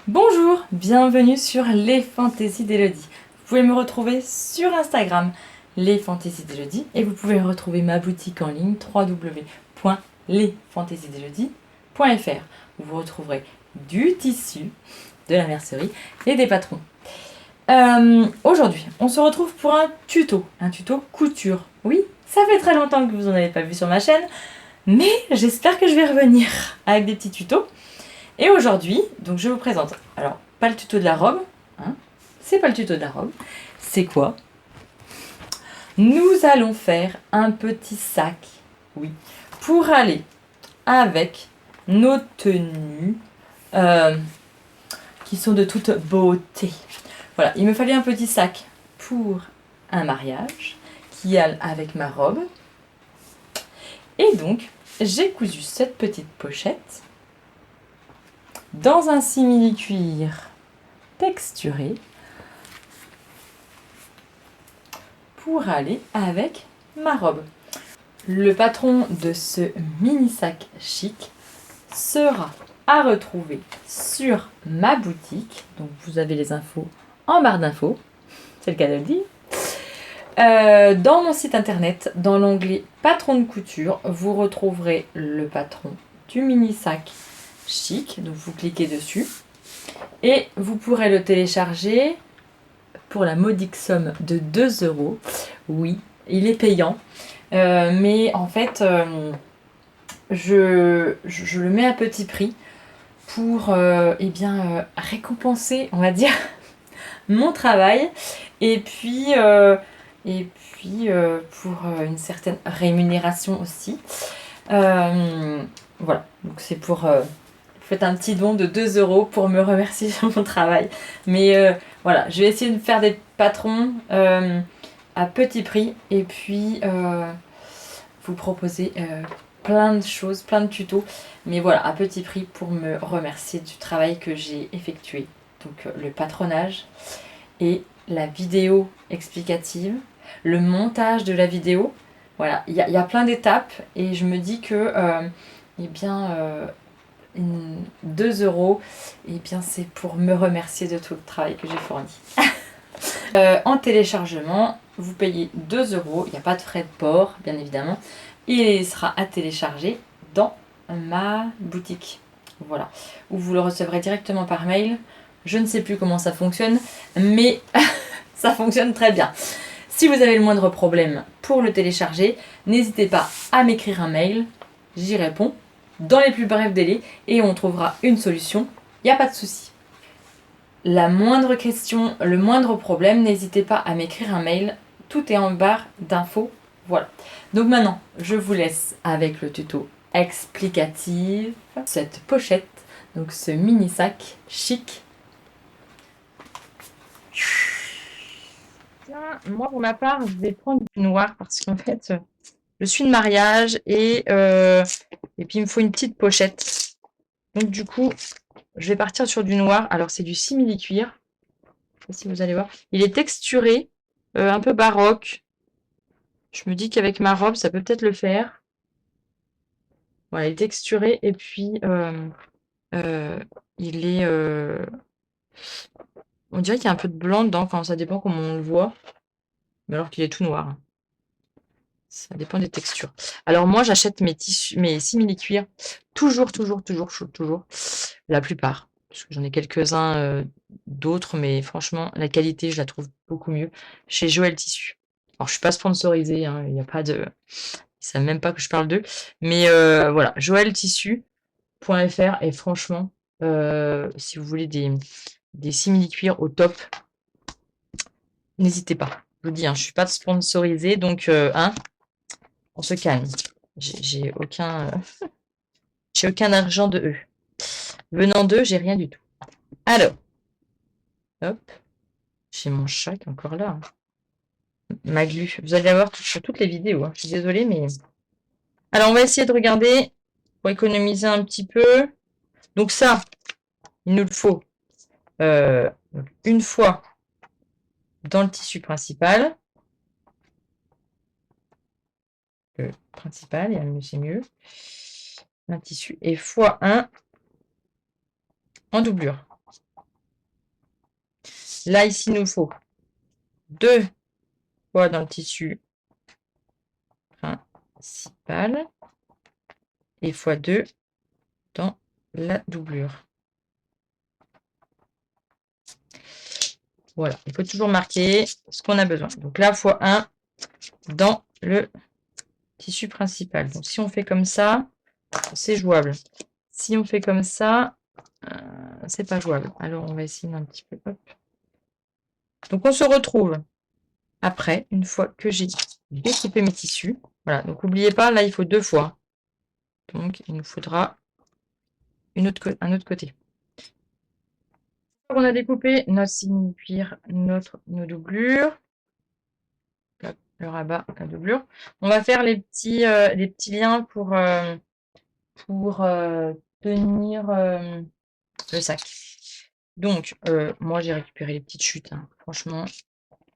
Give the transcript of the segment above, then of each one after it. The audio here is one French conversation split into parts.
Bonjour, bienvenue sur Les Fantaisies d'Elodie. Vous pouvez me retrouver sur Instagram, Les Fantaisies d'Elodie, et vous pouvez retrouver ma boutique en ligne www.lesfantaisiesdelodie.fr où vous retrouverez du tissu, de la mercerie et des patrons. Aujourd'hui, on se retrouve pour un tuto couture. Oui, ça fait très longtemps que vous n'en avez pas vu sur ma chaîne, mais j'espère que je vais revenir avec des petits tutos. Et aujourd'hui, donc je vous présente, alors pas le tuto de la robe, hein, c'est pas le tuto de la robe, c'est quoi? Nous allons faire un petit sac, oui, pour aller avec nos tenues euh, qui sont de toute beauté. Voilà, il me fallait un petit sac pour un mariage qui aille avec ma robe. Et donc, j'ai cousu cette petite pochette dans un simili-cuir texturé pour aller avec ma robe. Le patron de ce mini sac chic sera à retrouver sur ma boutique. Donc vous avez les infos en barre d'infos, c'est le cas de le dire. Dans mon site internet, dans l'onglet patron de couture, vous retrouverez le patron du mini sac chic. Donc vous cliquez dessus et vous pourrez le télécharger pour la modique somme de 2 euros. Oui, il est payant. Mais en fait, je le mets à petit prix pour récompenser, on va dire, mon travail. Et puis, pour une certaine rémunération aussi. Voilà, donc c'est pour... faites un petit don de 2 euros pour me remercier sur mon travail. Mais voilà, je vais essayer de faire des patrons à petit prix et puis vous proposer plein de choses, plein de tutos. Mais voilà, à petit prix pour me remercier du travail que j'ai effectué. Donc le patronage et la vidéo explicative, le montage de la vidéo. Voilà, il y a plein d'étapes et je me dis que eh bien, 2 euros, et bien c'est pour me remercier de tout le travail que j'ai fourni. En téléchargement, vous payez 2 euros, il n'y a pas de frais de port, bien évidemment. Il sera à télécharger dans ma boutique. Voilà, où vous le recevrez directement par mail. Je ne sais plus comment ça fonctionne, mais ça fonctionne très bien. Si vous avez le moindre problème pour le télécharger, n'hésitez pas à m'écrire un mail, j'y réponds dans les plus brefs délais et on trouvera une solution, il n'y a pas de souci. La moindre question, le moindre problème, n'hésitez pas à m'écrire un mail, tout est en barre d'infos, voilà. Donc maintenant, je vous laisse avec le tuto explicatif, cette pochette, donc ce mini sac chic. Moi pour ma part, je vais prendre du noir parce qu'en fait, je suis de mariage et puis il me faut une petite pochette. Donc du coup, je vais partir sur du noir. Alors c'est du simili-cuir. Je sais pas si vous allez voir. Il est texturé, un peu baroque. Je me dis qu'avec ma robe, ça peut peut-être le faire. Voilà, il est texturé et puis euh, il est... on dirait qu'il y a un peu de blanc dedans quand ça dépend comment on le voit. Mais alors qu'il est tout noir, hein. Ça dépend des textures. Alors moi, j'achète mes tissus, mes simili-cuirs toujours, la plupart. Parce que j'en ai quelques-uns d'autres, mais franchement, la qualité, je la trouve beaucoup mieux chez Joël Tissu. Alors, je suis pas sponsorisée, hein, il n'y a pas de... Ils savent même pas que je parle d'eux. Mais voilà, joeltissu.fr et franchement, si vous voulez des simili-cuirs au top, n'hésitez pas. Je vous dis, hein, je suis pas sponsorisée, donc hein, on se calme. J'ai aucun argent de eux. Venant d'eux, j'ai rien du tout. Alors, hop, j'ai mon chat qui est encore là, hein. Maglu, vous allez la voir sur toutes les vidéos, hein. Je suis désolée, mais... Alors, on va essayer de regarder pour économiser un petit peu. Donc ça, il nous le faut euh, une fois dans le tissu principal. Le principal, c'est mieux. Un tissu et fois un en doublure. Là, ici, il nous faut 2 fois dans le tissu principal et fois 2 dans la doublure. Voilà, il faut toujours marquer ce qu'on a besoin. Donc là, fois 1 dans le tissu principal. Donc si on fait comme ça, c'est jouable. Si on fait comme ça, c'est pas jouable. Alors on va essayer un petit peu. Hop. Donc on se retrouve après, une fois que j'ai découpé mes tissus. Voilà, donc n'oubliez pas, là il faut 2 fois. Donc il nous faudra un autre côté. On a découpé notre simili-cuir, nos doublures. Le rabat, la doublure. On va faire les petits liens pour tenir le sac. Donc, moi j'ai récupéré les petites chutes, hein. Franchement.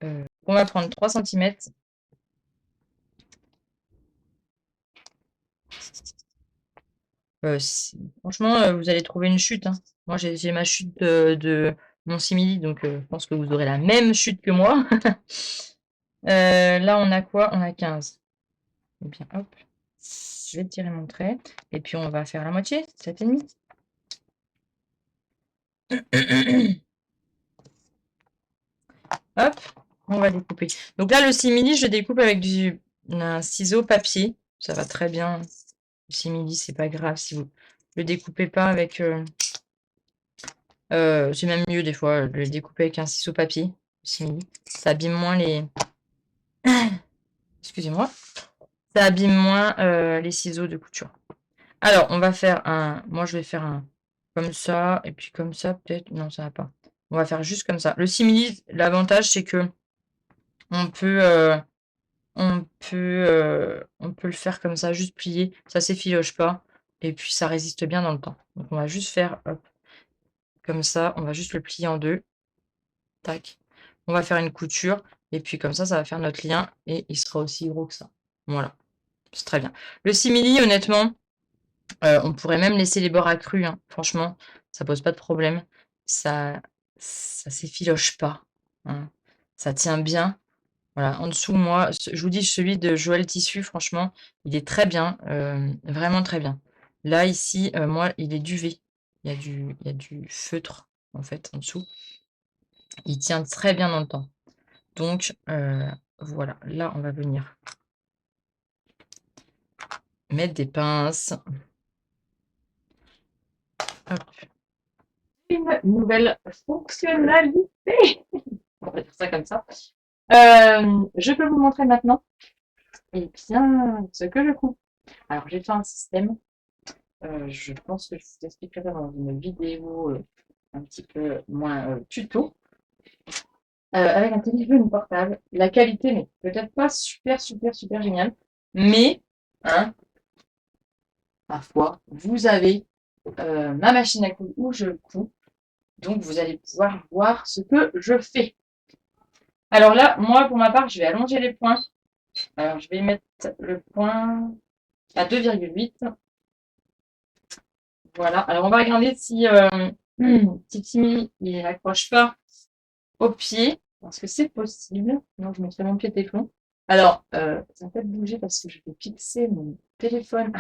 On va prendre 3 cm. Franchement, vous allez trouver une chute, hein. Moi j'ai ma chute de mon simili, donc je pense que vous aurez la même chute que moi. Là on a quoi? On a 15. Eh bien hop, je vais tirer mon trait. Et puis on va faire la moitié, 7,5. Hop, on va découper. Donc là, le simili, je découpe avec un ciseau papier. Ça va très bien. Le simili, c'est pas grave si vous le découpez pas avec... c'est même mieux des fois de le découper avec un ciseau papier. Le simili. Ça abîme moins les... Excusez-moi. Ça abîme moins les ciseaux de couture. Alors, on va faire un... Moi, je vais faire un comme ça. Et puis comme ça, peut-être... Non, ça va pas. On va faire juste comme ça. Le simili, l'avantage, c'est que on peut... on peut le faire comme ça, juste plier, ça s'effiloche pas, et puis ça résiste bien dans le temps. Donc on va juste faire, hop, comme ça, on va juste le plier en deux, tac. On va faire une couture, et puis comme ça va faire notre lien, et il sera aussi gros que ça. Voilà, c'est très bien. Le simili, honnêtement, on pourrait même laisser les bords accrus, hein. Franchement, ça pose pas de problème. Ça s'effiloche pas, hein. Ça tient bien. Voilà, en dessous, moi, je vous dis, celui de Joël Tissu, franchement, il est très bien, vraiment très bien. Là, ici, moi, il est duvet. Il y a du feutre, en fait, en dessous. Il tient très bien dans le temps. Donc, voilà, là, on va venir mettre des pinces. Hop. Une nouvelle fonctionnalité. On va dire ça comme ça. Je peux vous montrer maintenant, eh bien, ce que je coupe. Alors, j'ai fait un système. Je pense que je vous expliquerai ça dans une vidéo un petit peu moins tuto. Avec un téléphone portable. La qualité n'est peut-être pas super géniale. Mais, hein, parfois, vous avez ma machine à coudre où je couds. Donc, vous allez pouvoir voir ce que je fais. Alors là, moi, pour ma part, je vais allonger les points. Alors, je vais mettre le point à 2,8. Voilà. Alors, on va regarder si Titi, il n'accroche pas au pied, parce que c'est possible. Donc, je mettrai mon pied téflon. Alors, ça va peut-être bouger parce que je vais fixer mon téléphone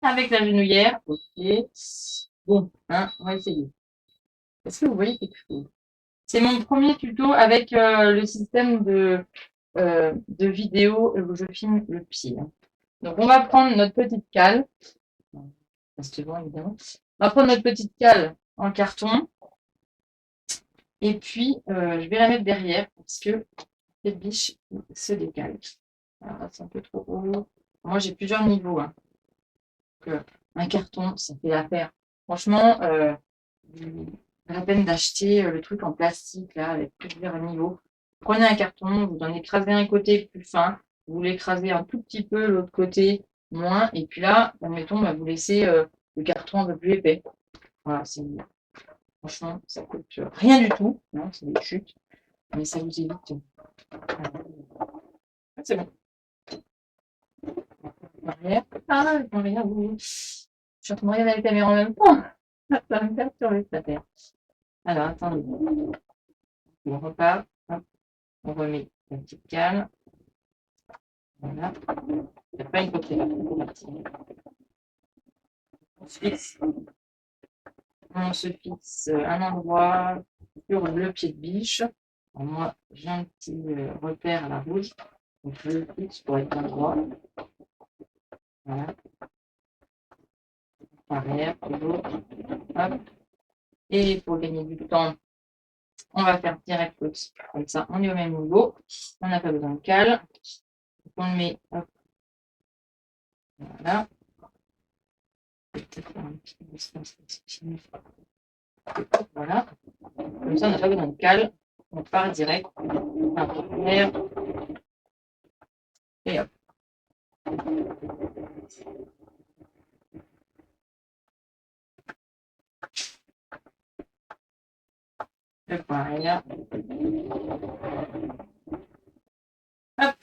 avec la genouillère. Ok. Bon, hein, on va essayer. Est-ce que vous voyez quelque chose? C'est mon premier tuto avec le système de vidéo où je filme le pied. Donc, on va prendre notre petite cale. Reste loin, évidemment. On va prendre notre petite cale en carton. Et puis, je vais la mettre derrière parce que les biches se décalent. Alors là, c'est un peu trop haut. Moi, j'ai plusieurs niveaux, hein. Donc, un carton, ça fait l'affaire. Franchement, la peine d'acheter le truc en plastique, là, avec plusieurs niveaux. Prenez un carton, vous en écrasez un côté plus fin, vous l'écrasez un tout petit peu, l'autre côté moins, et puis là, admettons, vous laissez le carton un peu plus épais. Voilà, franchement, ça coûte rien du tout, non, c'est des chutes, mais ça vous évite. C'est bon. Arrière. Ah, je regarde. Je suis en train de regarder la caméra en même temps. Ça va me perturber, cette affaire. Alors, attendez. On repart. Hop, on remet la petite cale. Voilà. Il n'y a pas une coquille. On se fixe un endroit sur le pied de biche. Alors moi, j'ai un petit repère à la rouge. Donc je le fixe pour être bien droit. Voilà. Arrière, toujours. Hop. Et pour gagner du temps, on va faire direct aussi. Comme ça, on est au même niveau. On n'a pas besoin de cale. On le met. Hop. Voilà. Voilà. Comme ça, on n'a pas besoin de cale. On part direct. Un repère. Et hop. Le point arrière. Hop.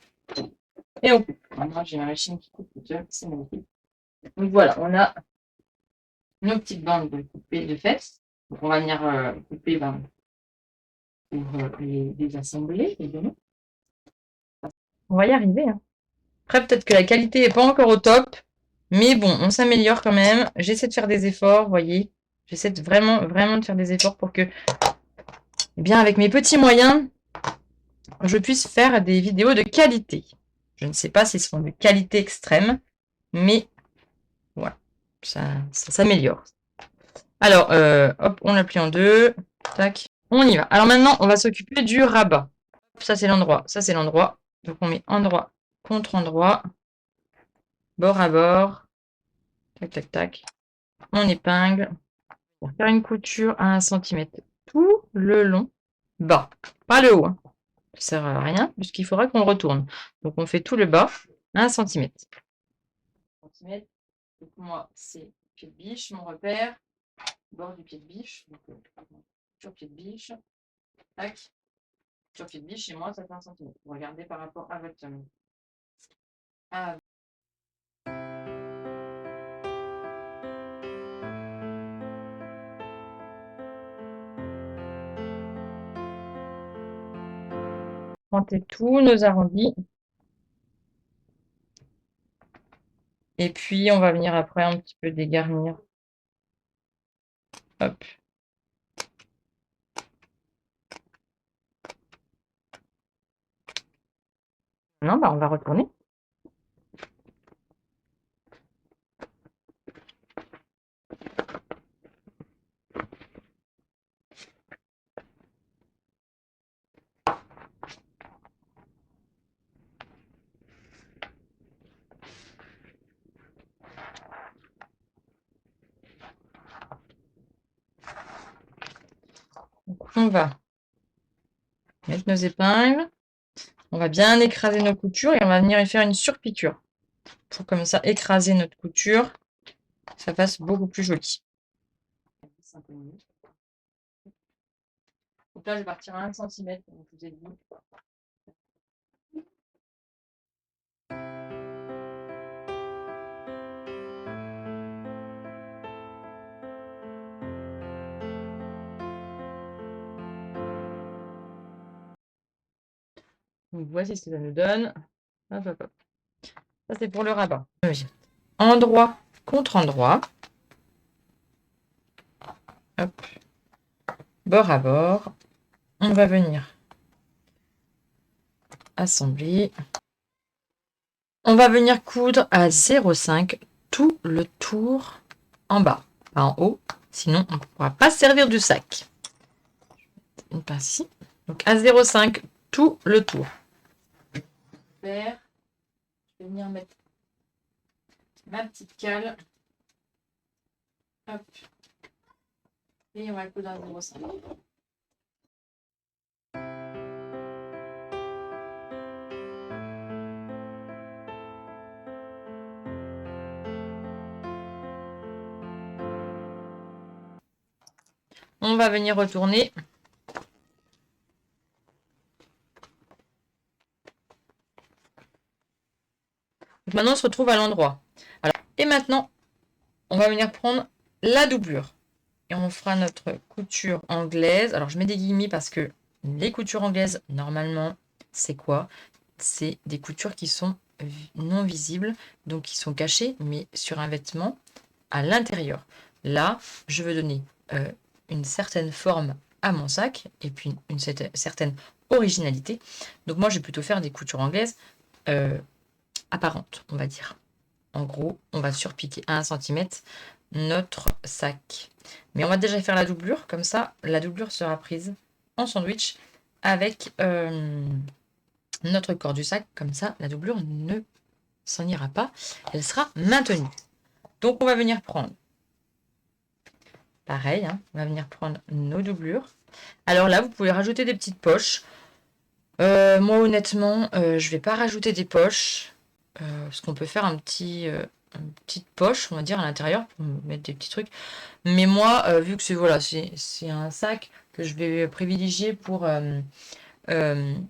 Et on coupe. Moi, j'ai ma machine qui coupe toute seule. C'est magnifique. Donc voilà, on a nos petites bandes de coupées de fesses. Donc on va venir couper pour les assembler, évidemment. On va y arriver. Hein. Après, peut-être que la qualité n'est pas encore au top. Mais bon, on s'améliore quand même. J'essaie de faire des efforts, vous voyez. J'essaie de vraiment de faire des efforts pour que, eh bien, avec mes petits moyens, je puisse faire des vidéos de qualité. Je ne sais pas si ce sont de qualité extrême, mais voilà, ça s'améliore. Alors, hop, on la plie en deux. Tac, on y va. Alors maintenant, on va s'occuper du rabat. Ça, c'est l'endroit. Ça, c'est l'endroit. Donc, on met endroit contre endroit, bord à bord. Tac, tac, tac. On épingle. Pour faire une couture à 1 cm tout le long, bas, pas le haut. Hein. Ça sert à rien puisqu'il faudra qu'on retourne. Donc, on fait tout le bas à 1 cm. Donc, moi, c'est pied de biche, mon repère. Bord du pied de biche. Donc, sur pied de biche. Tac. Sur pied de biche, chez moi, ça fait 1 cm. Vous regardez par rapport à votre à Prendez tous nos arrondis. Et puis, on va venir après un petit peu dégarnir. Hop. Non, bah, on va retourner. Donc, on va mettre nos épingles. On va bien écraser nos coutures et on va venir y faire une surpiqûre. Pour comme ça écraser notre couture, que ça fasse beaucoup plus joli. Donc là, je vais partir à 1 cm, comme je vous ai dit. Donc voici ce que ça nous donne. Hop, hop, hop. Ça, c'est pour le rabat. Endroit contre endroit. Hop. Bord à bord. On va venir assembler. On va venir coudre à 0,5 tout le tour en bas, pas en haut. Sinon, on ne pourra pas servir du sac. Une pince ici. Donc à 0,5 tout le tour. Je vais venir mettre ma petite cale. Hop. Et on va coudre à 0,5. On va venir retourner. Donc maintenant, on se retrouve à l'endroit. Et maintenant, on va venir prendre la doublure. Et on fera notre couture anglaise. Alors, je mets des guillemets parce que Les coutures anglaises, normalement, c'est quoi? C'est des coutures qui sont non visibles, donc qui sont cachées, mais sur un vêtement à l'intérieur. Là, je veux donner une certaine forme à mon sac et puis une certaine originalité. Donc moi, je vais plutôt faire des coutures anglaises apparentes, on va dire. En gros, on va surpiquer à 1 cm notre sac. Mais on va déjà faire la doublure, comme ça, la doublure sera prise en sandwich avec notre corps du sac. Comme ça, la doublure ne s'en ira pas, elle sera maintenue. Donc on va venir prendre, pareil, hein, on va venir prendre nos doublures. Alors là, vous pouvez rajouter des petites poches. Moi, honnêtement, je vais pas rajouter des poches, parce qu'on peut faire une petite poche, on va dire, à l'intérieur, pour mettre des petits trucs. Mais moi, vu que c'est voilà, c'est un sac que je vais privilégier pour le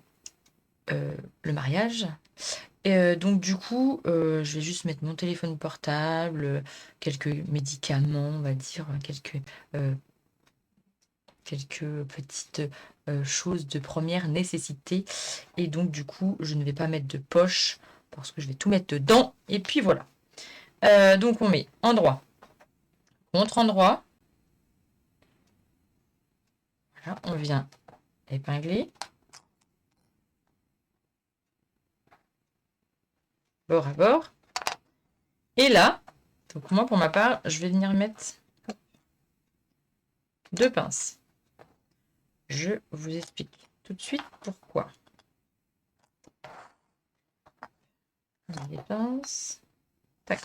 mariage. Et donc du coup, je vais juste mettre mon téléphone portable, quelques médicaments, on va dire, quelques petites choses de première nécessité. Et donc du coup, je ne vais pas mettre de poche parce que je vais tout mettre dedans. Et puis voilà. Donc on met endroit contre endroit. Voilà, on vient épingler. Bord à bord. Et là, donc moi pour ma part, je vais venir mettre 2 pinces. Je vous explique tout de suite pourquoi. Les pinces. Tac.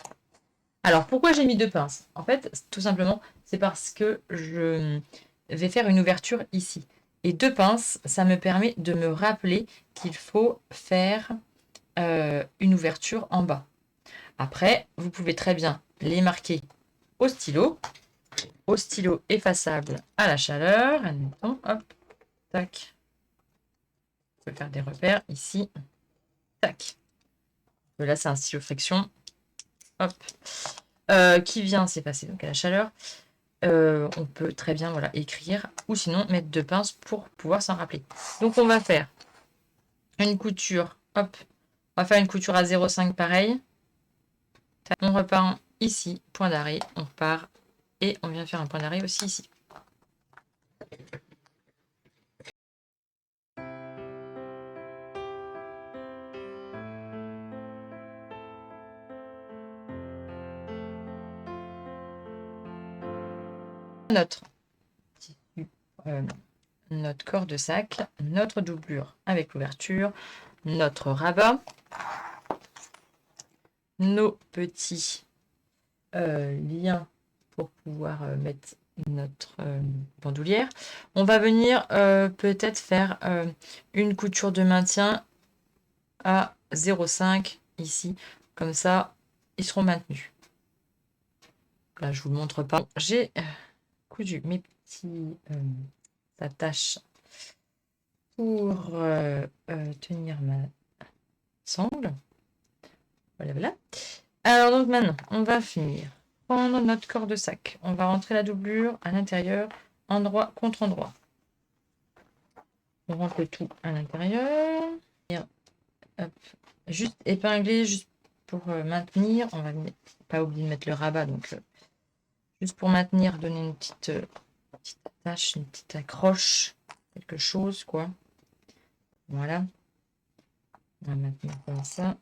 Alors pourquoi j'ai mis 2 pinces? En fait, tout simplement, c'est parce que je vais faire une ouverture ici. Et 2 pinces, ça me permet de me rappeler qu'il faut faire une ouverture en bas. Après, vous pouvez très bien les marquer au stylo effaçable à la chaleur. Admettons, hop, tac. On peut faire des repères ici, tac. Là, c'est un stylo friction, hop, qui vient s'effacer donc à la chaleur. On peut très bien voilà, écrire ou sinon mettre 2 pinces pour pouvoir s'en rappeler. Donc, on va faire une couture, hop, on va faire une couture à 0,5 pareil. On repart ici, point d'arrêt, on repart et on vient faire un point d'arrêt aussi ici. Notre tissu, notre corps de sac, notre doublure avec l'ouverture, notre rabat, nos petits liens pour pouvoir mettre notre bandoulière. On va venir peut-être faire une couture de maintien à 0,5 ici. Comme ça, ils seront maintenus. Là, je vous le montre pas. J'ai cousu mes petits attaches pour tenir ma sangle. Voilà, voilà. Alors donc maintenant, on va finir prendre notre corps de sac. On va rentrer la doublure à l'intérieur, endroit contre endroit. On rentre le tout à l'intérieur. Hop. Juste épingler, juste pour maintenir. On va pas oublier de mettre le rabat, donc juste pour maintenir, donner une petite attache, une petite accroche, quelque chose, quoi. Voilà. On va maintenir comme ça.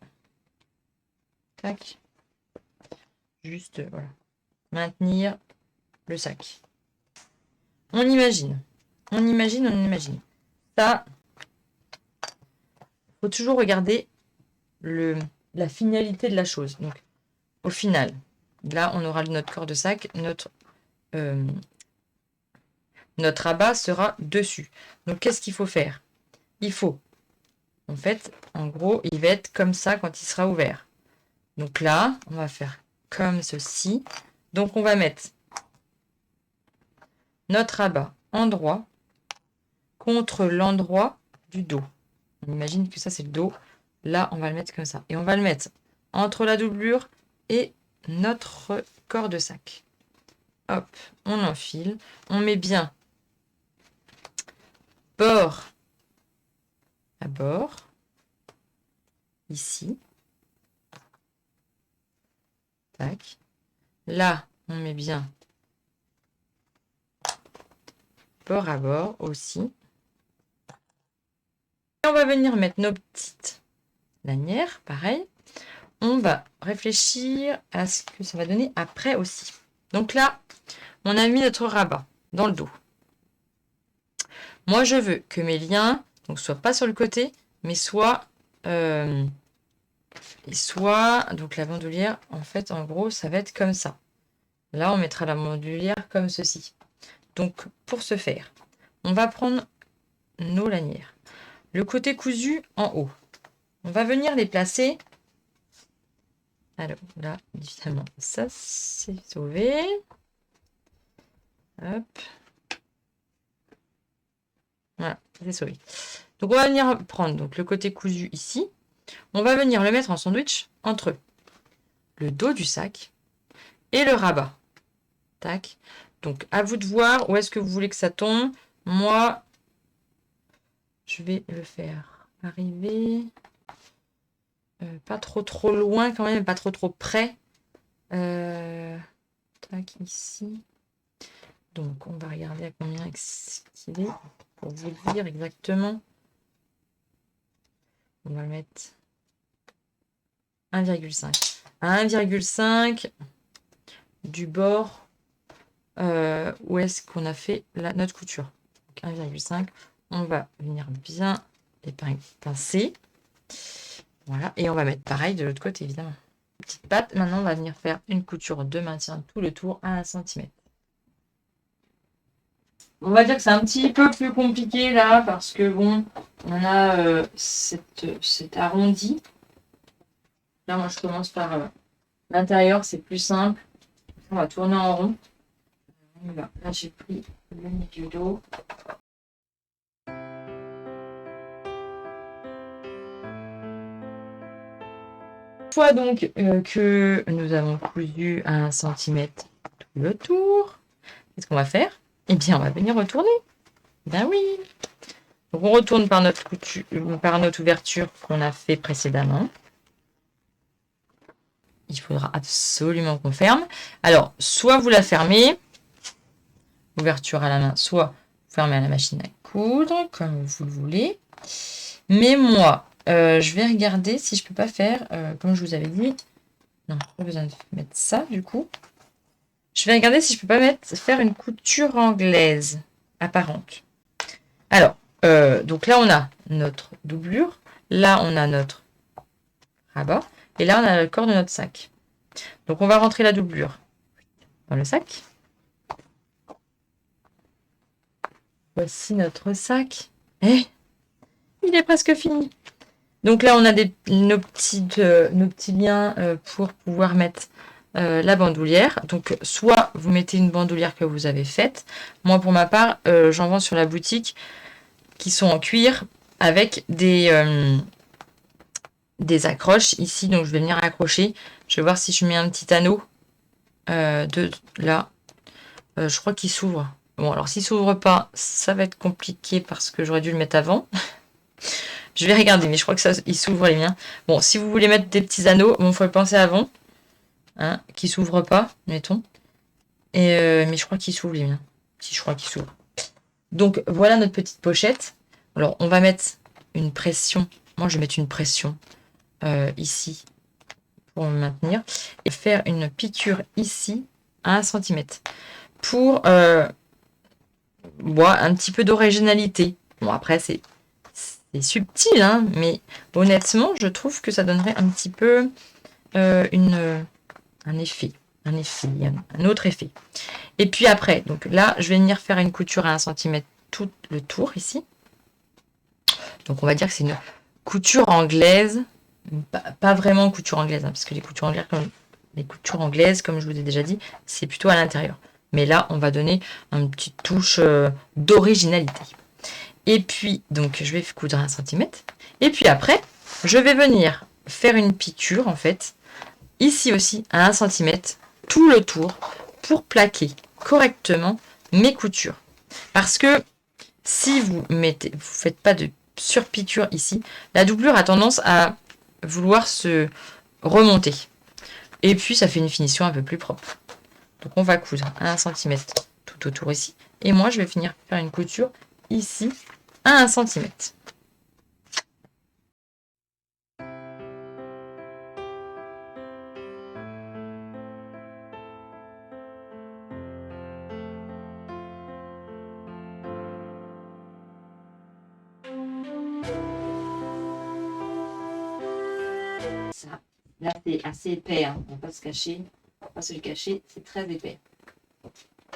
Tac. Juste, voilà. Maintenir le sac. On imagine. On imagine, on imagine. Ça, faut toujours regarder la finalité de la chose. Donc, au final, là, on aura notre corps de sac, notre rabat sera dessus. Donc, qu'est-ce qu'il faut faire? Il faut, en fait, en gros, il va être comme ça quand il sera ouvert. Donc là, on va faire comme ceci. Donc, on va mettre notre rabat endroit contre l'endroit du dos. On imagine que ça, c'est le dos. Là, on va le mettre comme ça. Et on va le mettre entre la doublure et notre corps de sac. Hop, on enfile. On met bien bord bord, ici. Tac. Là, on met bien bord à bord aussi. Et on va venir mettre nos petites lanières, pareil. On va réfléchir à ce que ça va donner après aussi. Donc là, on a mis notre rabat dans le dos. Moi, je veux que mes liens donc soient pas sur le côté, mais soient donc la bandoulière, en fait, en gros, ça va être comme ça. Là, on mettra la bandoulière comme ceci. Donc, pour ce faire, on va prendre nos lanières. Le côté cousu en haut. On va venir les placer. Alors, là, évidemment, ça, c'est sauvé. Hop. Voilà, c'est sauvé. Donc, on va venir prendre donc, le côté cousu ici. On va venir le mettre en sandwich entre le dos du sac et le rabat. Tac. Donc, à vous de voir où est-ce que vous voulez que ça tombe. Moi, je vais le faire arriver pas trop loin quand même, pas trop près. Tac, ici. Donc, on va regarder à combien il est pour vous dire exactement. On va le mettre 1,5. À 1,5 du bord où est-ce qu'on a fait notre couture. 1,5. On va venir bien les pincer. Voilà. Et on va mettre pareil de l'autre côté, évidemment. Petite patte. Maintenant, on va venir faire une couture de maintien tout le tour à 1 cm. On va dire que c'est un petit peu plus compliqué là parce que bon, on a cet arrondi. Là, moi, je commence par l'intérieur, c'est plus simple. On va tourner en rond. Là, j'ai pris le milieu du dos. Une fois donc que nous avons cousu à 1 cm tout le tour, qu'est-ce qu'on va faire? Eh bien, on va venir retourner. Ben oui. Donc, on retourne par notre couture, par notre ouverture qu'on a fait précédemment. Il faudra absolument qu'on ferme. Alors, soit vous la fermez, ouverture à la main, soit vous fermez à la machine à coudre, comme vous le voulez. Mais moi, je vais regarder si je peux pas faire, comme je vous avais dit. Non, pas besoin de mettre ça, du coup. Je vais regarder si je peux pas faire une couture anglaise apparente. Alors, donc là, on a notre doublure. Là, on a notre rabat. Et là, on a le corps de notre sac. Donc, on va rentrer la doublure dans le sac. Voici notre sac. Et il est presque fini. Donc là, on a nos petits liens pour pouvoir mettre la bandoulière. Donc, soit vous mettez une bandoulière que vous avez faite. Moi, pour ma part, j'en vends sur la boutique qui sont en cuir avec des accroches ici. Donc, je vais venir accrocher. Je vais voir si je mets un petit anneau de là. Je crois qu'il s'ouvre. Bon, alors s'il s'ouvre pas, ça va être compliqué parce que j'aurais dû le mettre avant. Je vais regarder, mais je crois que ça, il s'ouvre les miens. Bon, si vous voulez mettre des petits anneaux, bon, faut le penser avant. Hein, qui s'ouvre pas, mettons. Et, mais je crois qu'il s'ouvre les miens. Si, je crois qu'il s'ouvre. Donc, voilà notre petite pochette. Alors, on va mettre une pression. Moi, je vais mettre une pression ici pour me maintenir. Et faire une piqûre ici à 1 cm. Pour un petit peu d'originalité. Bon, après, c'est subtil, hein, mais honnêtement, je trouve que ça donnerait un petit peu un autre effet. Et puis après, donc là, je vais venir faire une couture à 1 cm tout le tour ici. Donc on va dire que c'est une couture anglaise, pas vraiment couture anglaise, hein, parce que les coutures anglaises, comme je vous ai déjà dit, c'est plutôt à l'intérieur. Mais là, on va donner une petite touche d'originalité. Et puis, donc, je vais coudre 1 cm. Et puis après, je vais venir faire une piqûre, en fait, ici aussi, à 1 cm, tout le tour, pour plaquer correctement mes coutures. Parce que si vous faites pas de surpiqûre ici, la doublure a tendance à vouloir se remonter. Et puis, ça fait une finition un peu plus propre. Donc, on va coudre à 1 cm tout autour ici. Et moi, je vais finir par faire une couture ici à 1 cm. Ça, là, c'est assez épais, hein. On va pas se cacher. On va pas se le cacher, c'est très épais.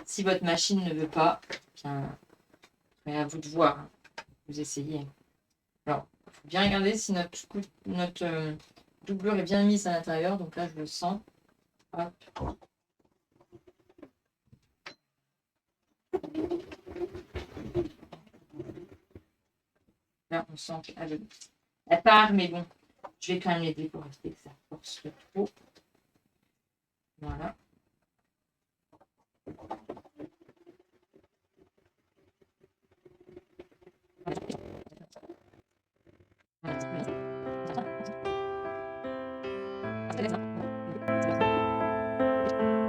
Si votre machine ne veut pas, bien, c'est à vous de voir. Hein. Vous essayez. Alors, il faut bien regarder si notre doublure est bien mise à l'intérieur. Donc là, je le sens. Hop. Là, on sent qu'elle part, mais bon, je vais quand même l'aider pour éviter que ça force trop. Voilà.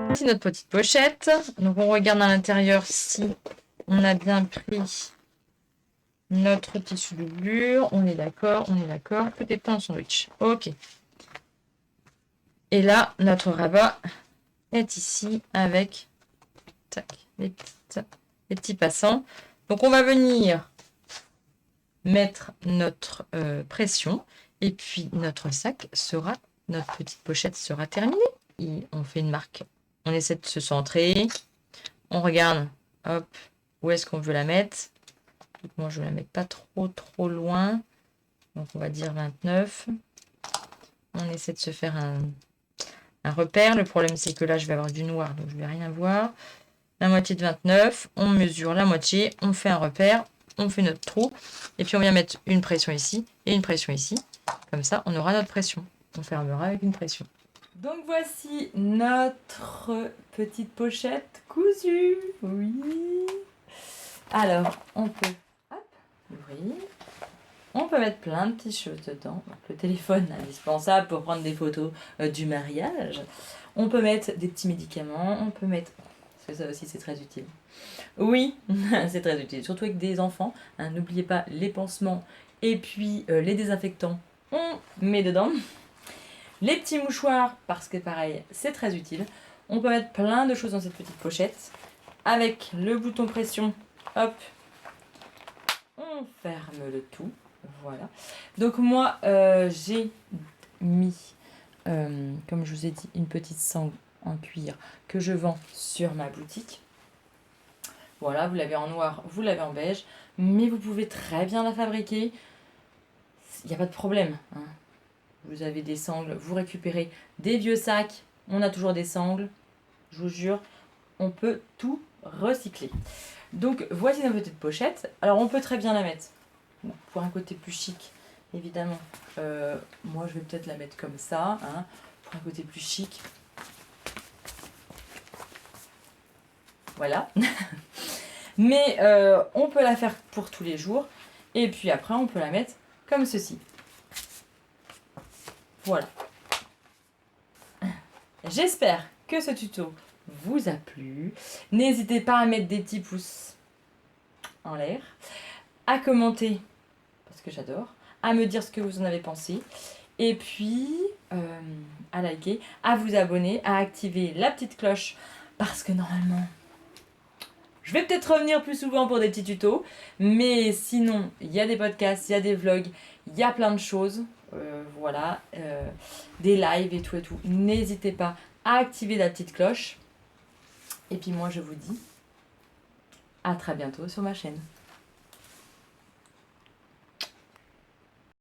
Voici notre petite pochette. Donc on regarde à l'intérieur si on a bien pris notre tissu doublure. On est d'accord, on est d'accord. Tout est prêt en sandwich. Ok. Et là, notre rabat est ici avec tac, les petits passants. Donc on va venir mettre notre pression et puis notre sac sera, notre petite pochette sera terminée. Et on fait une marque. On essaie de se centrer. On regarde, hop, où est-ce qu'on veut la mettre. Moi, je ne vais la mettre pas trop loin. Donc, on va dire 29. On essaie de se faire un repère. Le problème, c'est que là, je vais avoir du noir, donc je ne vais rien voir. La moitié de 29. On mesure la moitié. On fait un repère. On fait notre trou. Et puis, on vient mettre une pression ici et une pression ici. Comme ça, on aura notre pression. On fermera avec une pression. Donc voici notre petite pochette cousue. Oui. Alors, on peut ouvrir. On peut mettre plein de petites choses dedans. Donc, le téléphone indispensable pour prendre des photos du mariage. On peut mettre des petits médicaments. On peut mettre... Parce que ça aussi, c'est très utile. Oui, c'est très utile. Surtout avec des enfants. Hein, n'oubliez pas les pansements et puis les désinfectants. On met dedans. Les petits mouchoirs, parce que pareil, c'est très utile. On peut mettre plein de choses dans cette petite pochette. Avec le bouton pression, hop, on ferme le tout. Voilà. Donc moi, j'ai mis, comme je vous ai dit, une petite sangle en cuir que je vends sur ma boutique. Voilà, vous l'avez en noir, vous l'avez en beige. Mais vous pouvez très bien la fabriquer. Il n'y a pas de problème, hein. Vous avez des sangles, vous récupérez des vieux sacs, on a toujours des sangles, je vous jure, on peut tout recycler. Donc voici notre petite pochette. Alors on peut très bien la mettre pour un côté plus chic, évidemment. Moi je vais peut-être la mettre comme ça, hein, pour un côté plus chic. Voilà. Mais on peut la faire pour tous les jours. Et puis après on peut la mettre comme ceci. Voilà. J'espère que ce tuto vous a plu. N'hésitez pas à mettre des petits pouces en l'air, à commenter, parce que j'adore, à me dire ce que vous en avez pensé, et puis à liker, à vous abonner, à activer la petite cloche, parce que normalement, je vais peut-être revenir plus souvent pour des petits tutos, mais sinon, il y a des podcasts, il y a des vlogs, il y a plein de choses. Voilà, des lives et tout et tout. N'hésitez pas à activer la petite cloche. Et puis moi je vous dis à très bientôt sur ma chaîne.